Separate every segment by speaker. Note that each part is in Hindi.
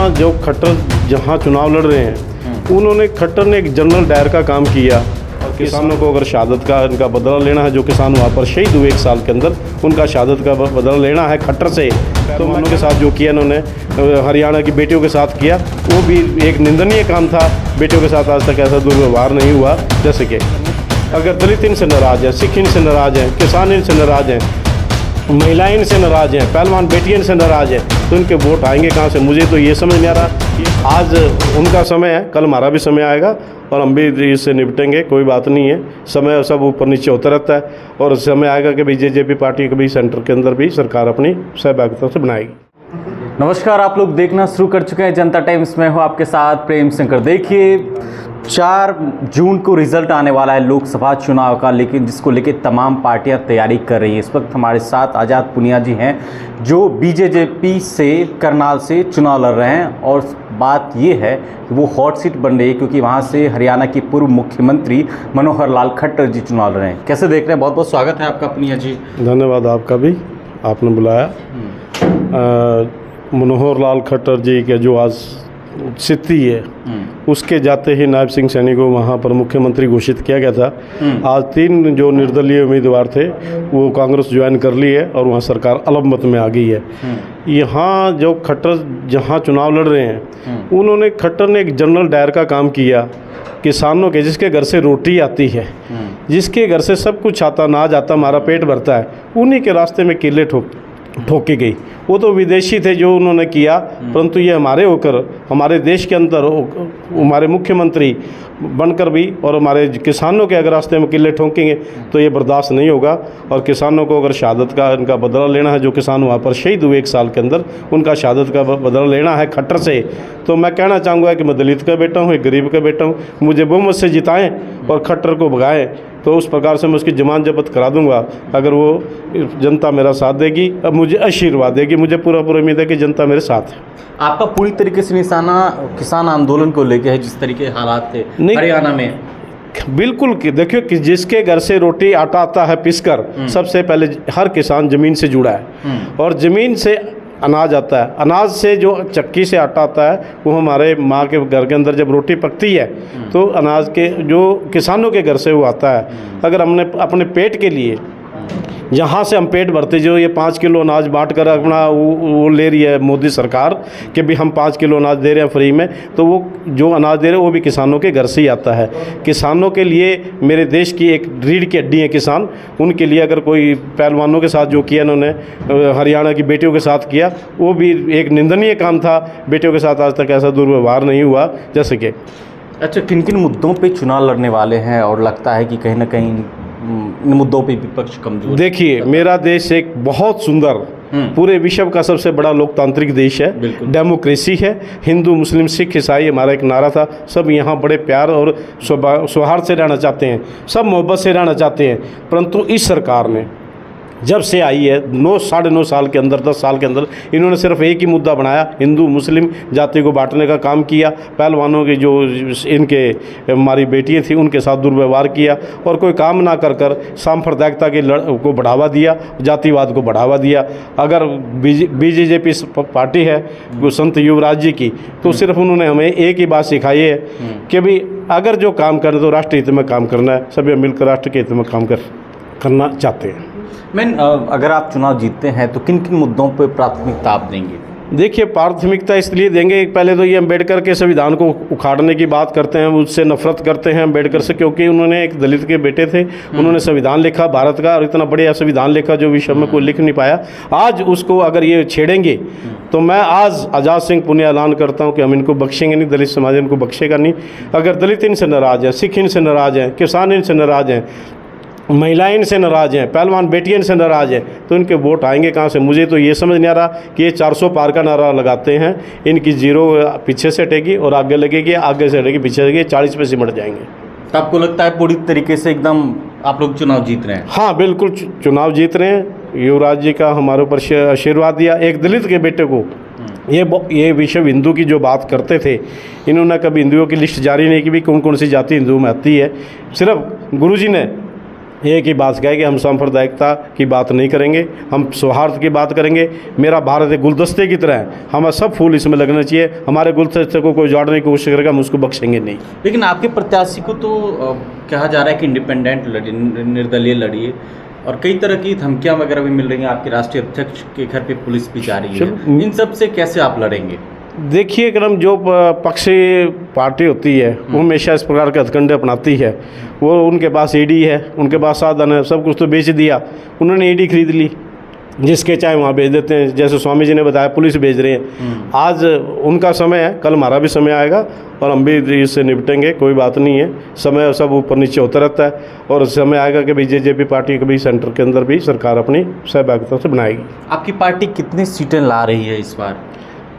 Speaker 1: यहाँ जो खट्टर जहाँ चुनाव लड़ रहे हैं उन्होंने खट्टर ने एक जनरल डायर का काम किया। और किसानों को अगर शहादत का इनका बदला लेना है, जो किसान वहाँ पर शहीद हुए 1 साल के अंदर, उनका शहादत का बदला लेना है खट्टर से, तो उन्होंने के साथ जो किया इन्होंने हरियाणा की बेटियों के साथ किया, वो भी एक निंदनीय काम था। बेटियों के साथ आज तक ऐसा दुर्व्यवहार नहीं हुआ। जैसे कि अगर दलित इनसे नाराज़ है, सिख इनसे नाराज़ हैं, किसान इनसे नाराज़ हैं, महिलाएं इनसे नाराज़ हैं, पहलवान बेटियां इनसे नाराज़ हैं, तो इनके वोट आएंगे कहाँ से? मुझे तो ये समझ नहीं आ रहा। आज उनका समय है, कल हमारा भी समय आएगा और हम भी इससे निपटेंगे। कोई बात नहीं है, समय सब ऊपर नीचे होता रहता है और समय आएगा कि बीजेपी पार्टी कभी सेंटर के अंदर भी सरकार अपनी सहभागिता से बनाएगी।
Speaker 2: नमस्कार, आप लोग देखना शुरू कर चुके हैं जनता टाइम्स में हूँ आपके साथ प्रेम शंकर। देखिए 4 जून को रिजल्ट आने वाला है लोकसभा चुनाव का, लेकिन जिसको लेके तमाम पार्टियां तैयारी कर रही हैं। इस वक्त हमारे साथ आज़ाद पुनिया जी हैं जो बीजेपी से करनाल से चुनाव लड़ रहे हैं और बात ये है कि वो हॉट सीट बन रही है क्योंकि वहाँ से हरियाणा के पूर्व मुख्यमंत्री मनोहर लाल खट्टर जी चुनाव लड़ रहे हैं। कैसे देख रहे हैं? बहुत बहुत स्वागत है आपका पुनिया जी।
Speaker 1: धन्यवाद आपका भी, आपने बुलाया। मनोहर लाल खट्टर जी के जो आज स्थिति है उसके जाते ही नायब सिंह सैनी को वहाँ पर मुख्यमंत्री घोषित किया गया था। आज 3 जो निर्दलीय उम्मीदवार थे वो कांग्रेस ज्वाइन कर ली है और वहाँ सरकार अलमत में आ गई है। यहाँ जो खट्टर जहाँ चुनाव लड़ रहे हैं उन्होंने खट्टर ने एक जनरल डायर का काम किया। किसानों के जिसके घर से रोटी आती है, जिसके घर से सब कुछ आता, अनाज आता, हमारा पेट भरता है, उन्हीं के रास्ते में किले ठोकी गई। वो तो विदेशी थे जो उन्होंने किया, परंतु ये हमारे होकर हमारे देश के अंदर हमारे मुख्यमंत्री बनकर भी और हमारे किसानों के अगर रास्ते में किले ठोकेंगे तो ये बर्दाश्त नहीं होगा। और किसानों को अगर शहादत का इनका बदला लेना है, जो किसान वहाँ पर शहीद हुए 1 साल के अंदर, उनका शहादत का बदला लेना है खट्टर से, तो मैं कहना चाहूँगा कि मैं दलित का बेटा हूँ, एक गरीब का बेटा हूँ, मुझे बहुमत से जिताएँ और खट्टर को भगाएँ, तो उस प्रकार से मैं उसकी जमानत जब्त करा दूंगा। अगर वो जनता मेरा साथ देगी, अब मुझे आशीर्वाद देगी, मुझे पूरा उम्मीद है कि जनता मेरे साथ है।
Speaker 2: आपका पूरी तरीके से निशाना किसान आंदोलन को लेके है, जिस तरीके हालात थे हरियाणा में।
Speaker 1: बिल्कुल, देखियो कि जिसके घर से रोटी आटा आता है पिसकर, सबसे पहले हर किसान जमीन से जुड़ा है और जमीन से अनाज आता है। अनाज से जो चक्की से आटा आता है वो हमारे माँ के घर के अंदर जब रोटी पकती है तो अनाज के जो किसानों के घर से वो आता है। अगर हमने अपने पेट के लिए जहाँ से हम पेट भरते, जो ये 5 किलो अनाज बांट कर अपना वो ले रही है मोदी सरकार कि भी हम 5 किलो अनाज दे रहे हैं फ्री में, तो वो जो अनाज दे रहे हैं वो भी किसानों के घर से ही आता है। किसानों के लिए मेरे देश की एक रीढ़ की हड्डी है किसान। उनके लिए अगर कोई पहलवानों के साथ जो किया इन्होंने हरियाणा की बेटियों के साथ किया, वो भी एक निंदनीय काम था। बेटियों के साथ आज तक ऐसा दुर्व्यवहार नहीं हुआ। जैसे कि
Speaker 2: अच्छा, किन किन मुद्दों पर चुनाव लड़ने वाले हैं और लगता है कि कहीं ना कहीं इन मुद्दों पे विपक्ष कमजोर?
Speaker 1: देखिए, मेरा देश एक बहुत सुंदर पूरे विश्व का सबसे बड़ा लोकतांत्रिक देश है, डेमोक्रेसी है। हिंदू मुस्लिम सिख ईसाई हमारा एक नारा था। सब यहाँ बड़े प्यार और सौहार्द से रहना चाहते हैं, सब मोहब्बत से रहना चाहते हैं। परंतु इस सरकार ने जब से आई है 9-9.5 साल के अंदर, 10 साल के अंदर, इन्होंने सिर्फ एक ही मुद्दा बनाया, हिंदू मुस्लिम जाति को बांटने का काम किया। पहलवानों की जो इनके हमारी बेटियां थी उनके साथ दुर्व्यवहार किया और कोई काम ना कर सांप्रदायिकता के को बढ़ावा दिया, जातिवाद को बढ़ावा दिया। अगर बीजेपी पार्टी है वो संत युवराज जी की, तो सिर्फ उन्होंने हमें एक ही बात सिखाई है कि भाई अगर जो काम करना तो राष्ट्र हित में काम करना है, सभी मिलकर राष्ट्र के हित में काम करना चाहते हैं।
Speaker 2: अगर आप चुनाव जीतते हैं तो किन किन मुद्दों पर प्राथमिकता आप देंगे?
Speaker 1: देखिए, प्राथमिकता इसलिए देंगे, पहले तो ये अम्बेडकर के संविधान को उखाड़ने की बात करते हैं, उससे नफरत करते हैं अम्बेडकर से, क्योंकि उन्होंने एक दलित के बेटे थे, उन्होंने संविधान लिखा भारत का और इतना बढ़िया संविधान लिखा जो विश्व में कोई लिख नहीं पाया। आज उसको अगर ये छेड़ेंगे तो मैं आज आज़ाद सिंह पुनिया ऐलान करता हूँ कि हम इनको बख्शेंगे नहीं, दलित समाज इनको बख्शेगा नहीं। अगर दलित इनसे नाराज़ है, सिख इनसे नाराज़ हैं, किसान इनसे नाराज़ हैं, महिलाएं इनसे नाराज़ हैं, पहलवान बेटियां इनसे नाराज़ हैं, तो इनके वोट आएंगे कहाँ से? मुझे तो ये समझ नहीं आ रहा कि ये 400 पार का नारा लगाते हैं, इनकी 0 पीछे से हटेगी और आगे लगेगी, आगे से हटेगी, पीछे लगेगी, 40 पे सिमट जाएंगे।
Speaker 2: तो आपको लगता है पूरी तरीके से एकदम आप लोग चुनाव जीत रहे हैं?
Speaker 1: हाँ, बिल्कुल चुनाव जीत रहे हैं। युवराज जी का हमारे ऊपर आशीर्वाद दिया। एक दलित के बेटे को ये विश्व हिंदू की जो बात करते थे, इन्होंने कभी हिंदुओं की लिस्ट जारी नहीं की भी कौन कौन सी जाति हिंदुओं में आती है। सिर्फ गुरुजी ने एक ही बात कहे कि हम सांप्रदायिकता की बात नहीं करेंगे, हम सौहार्द की बात करेंगे। मेरा भारत एक गुलदस्ते की तरह है, हमें सब फूल इसमें लगना चाहिए। हमारे गुलदस्ते को कोई उजाड़ने की कोशिश करेगा, हम उसको बख्शेंगे नहीं।
Speaker 2: लेकिन आपके प्रत्याशी को तो कहा जा रहा है कि इंडिपेंडेंट लड़िए, निर्दलीय लड़िए, और कई तरह की धमकियां वगैरह भी मिल रही हैं। आपके राष्ट्रीय अध्यक्ष के घर पे पुलिस भी जा रही है। इन सब से कैसे आप लड़ेंगे?
Speaker 1: देखिए क्रम, जो पक्षी पार्टी होती है वो हमेशा इस प्रकार के हथकंडे अपनाती है। वो उनके पास ईडी है, उनके पास साधन है, सब कुछ तो बेच दिया उन्होंने, ईडी खरीद ली, जिसके चाहे वहाँ भेज देते हैं। जैसे स्वामी जी ने बताया पुलिस भेज रहे हैं। आज उनका समय है, कल हमारा भी समय आएगा और हम भी इससे निपटेंगे, कोई बात नहीं है। समय सब ऊपर नीचे होता रहता है और समय आएगा कि भाई जेजेपी पार्टी कभी सेंटर के अंदर भी सरकार अपनी सहभागिता से बनाएगी।
Speaker 2: आपकी पार्टी कितनी सीटें ला रही है इस बार?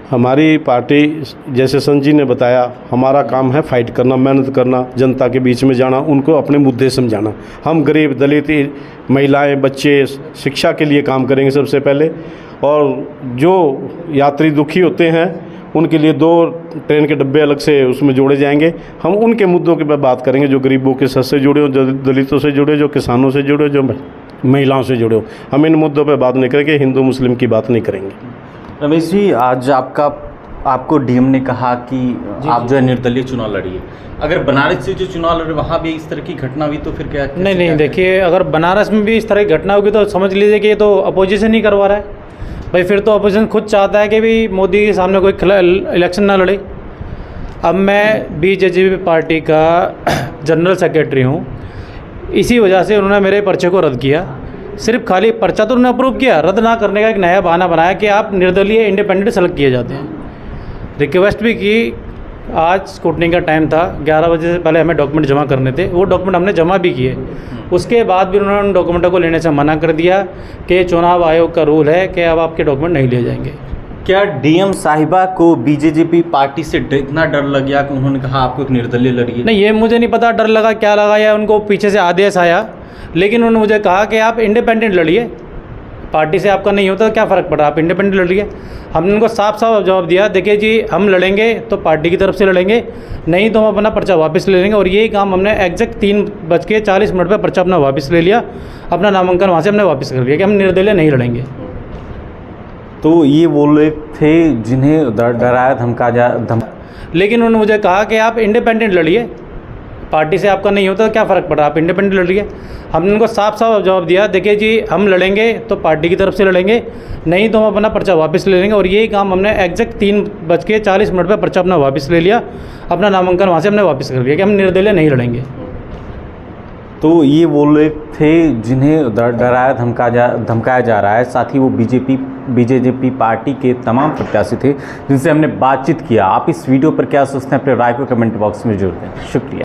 Speaker 1: हमारी पार्टी, जैसे संजय जी ने बताया, हमारा काम है फाइट करना, मेहनत करना, जनता के बीच में जाना, उनको अपने मुद्दे समझाना। हम गरीब, दलित, महिलाएं, बच्चे, शिक्षा के लिए काम करेंगे सबसे पहले। और जो यात्री दुखी होते हैं उनके लिए 2 ट्रेन के डब्बे अलग से उसमें जोड़े जाएंगे। हम उनके मुद्दों के पर बात करेंगे, जो गरीबों के साथ से जुड़े हो, जो दलितों से जुड़े, जो किसानों से जुड़े, जो महिलाओं से जुड़े हो। हम इन मुद्दों पर बात नहीं करेंगे, हिंदू मुस्लिम की बात नहीं करेंगे।
Speaker 2: रमेश जी, आज आपको डीएम ने कहा कि आप जो है निर्दलीय चुनाव लड़िए। अगर बनारस से जो चुनाव लड़े वहाँ भी इस तरह की घटना हुई तो फिर क्या?
Speaker 3: नहीं, देखिए, अगर बनारस में भी इस तरह की घटना होगी तो समझ लीजिए कि ये तो अपोजिशन ही करवा रहा है भाई। फिर तो अपोजिशन खुद चाहता है कि भी मोदी के सामने कोई इलेक्शन ना लड़े। अब मैं बीजेपी पार्टी का जनरल सेक्रेटरी हूँ, इसी वजह से उन्होंने मेरे पर्चे को रद्द किया। सिर्फ खाली पर्चा तो उन्होंने अप्रूव किया, रद्द ना करने का एक नया बहाना बनाया कि आप निर्दलीय इंडिपेंडेंट सेलेक्ट किए जाते हैं। रिक्वेस्ट भी की, आज स्क्रूटनी का टाइम था, 11 बजे से पहले हमें डॉक्यूमेंट जमा करने थे, वो डॉक्यूमेंट हमने जमा भी किए। उसके बाद भी उन्होंने उन डॉक्यूमेंटों को लेने से मना कर दिया कि चुनाव आयोग का रूल है कि अब आपके डॉक्यूमेंट नहीं लिए जाएंगे।
Speaker 2: क्या डीएम साहिबा को बीजेपी पार्टी से इतना डर लग गया कि उन्होंने कहा आपको एक निर्दलीय लड़िए?
Speaker 3: नहीं, ये मुझे नहीं पता डर लगा क्या लगा, या उनको पीछे से आदेश आया, लेकिन उन्होंने मुझे कहा कि आप इंडिपेंडेंट लड़िए, पार्टी से आपका नहीं होता तो क्या फ़र्क पड़ रहा, आप इंडिपेंडेंट लड़िए। हमने उनको साफ साफ जवाब दिया, देखिए जी, हम लड़ेंगे तो पार्टी की तरफ से लड़ेंगे, नहीं तो हम अपना पर्चा वापस ले लेंगे। और यही काम हमने एग्जैक्ट 3:40 पर पर्चा अपना वापस ले लिया, अपना नामांकन वहाँ से हमने वापस कर लिया कि हम निर्दलीय नहीं लड़ेंगे।
Speaker 2: तो ये वो लोग थे जिन्हें डराया धमकाया
Speaker 3: लेकिन उन्होंने मुझे कहा कि आप इंडिपेंडेंट लड़िए, पार्टी से आपका नहीं होता तो क्या फ़र्क पड़ रहा, आप इंडिपेंडेंट लड़िए। हमने उनको साफ साफ जवाब दिया, देखिए जी, हम लड़ेंगे तो पार्टी की तरफ से लड़ेंगे, नहीं तो हम अपना पर्चा वापस ले लेंगे। और यही काम हमने एग्जैक्ट 3:40 पर पर्चा अपना वापस ले लिया, अपना नामांकन वहाँ से हमने वापस कर लिया कि हम निर्दलीय नहीं लड़ेंगे।
Speaker 2: तो ये वो लोग थे जिन्हें डराया धमकाया जा रहा है। साथ ही वो बीजेपी पार्टी के तमाम प्रत्याशी थे जिनसे हमने बातचीत किया। आप इस वीडियो पर क्या सोचते हैं, अपने राय को कमेंट बॉक्स में जरूर दें। शुक्रिया।